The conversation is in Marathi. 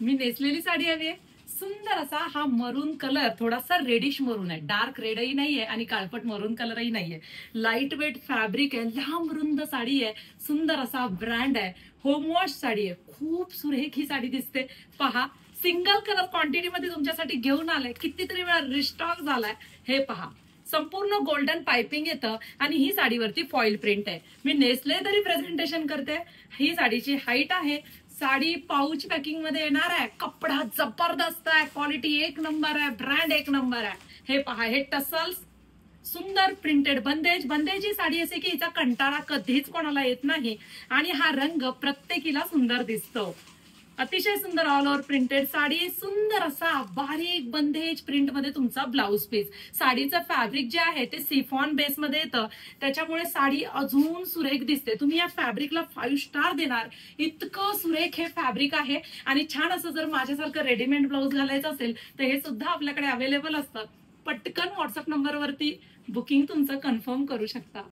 मी नेसलेली साडी हवी आहे. सुंदर असा हा मरून कलर, थोडासा रेडिश मरून आहे, डार्क रेडही नाहीये आणि काळपट मरून कलरही नाहीये. लाईट वेट फॅब्रिक आहे, लांब रुंद साडी आहे, सुंदर असा ब्रँड आहे, होम वॉश साडी आहे, खूप सुरेख ही साडी दिसते. पहा, सिंगल कलर क्वांटिटी मध्ये तुमच्यासाठी घेऊन आलाय, कितीतरी वेळा रिस्टॉक झालाय. हे पहा, संपूर्ण गोल्डन पाइपिंग येतं आणि ही साडीवरती फॉइल प्रिंट आहे. मी नेसले तरी प्रेझेंटेशन करते. ही साडीची हाईट आहे. साडी पाऊच पॅकिंग मध्ये येणार आहे. कपडा जबरदस्त आहे, क्वालिटी एक नंबर आहे, ब्रँड एक नंबर आहे. हे पहा, हे टसल्स, सुंदर प्रिंटेड बंदेज. बंदेजी साडी असे की हिचा कंटाळा कधीच कोणाला येत नाही आणि हा रंग प्रत्येकीला सुंदर दिसतो. अतिशय सुंदर ऑल ओव्हर प्रिंटेड साडी, सुंदर असा बारीक बंदेज प्रिंट मध्ये तुमचा ब्लाउज पीस. साडीचं फॅब्रिक जे आहे ते सिफॉन बेस मध्ये येतं, त्याच्यामुळे साडी अजून सुरेख दिसते. तुम्ही या फॅब्रिकला 5 स्टार देणार, इतकं सुरेख हे फॅब्रिक आहे. आणि छान असं जर माझ्यासारखं रेडीमेड ब्लाउज घालायचं असेल तर हे सुद्धा आपल्याकडे अवेलेबल असतात. पटकन व्हॉट्सअप नंबरवरती बुकिंग तुमचं कन्फर्म करू शकता.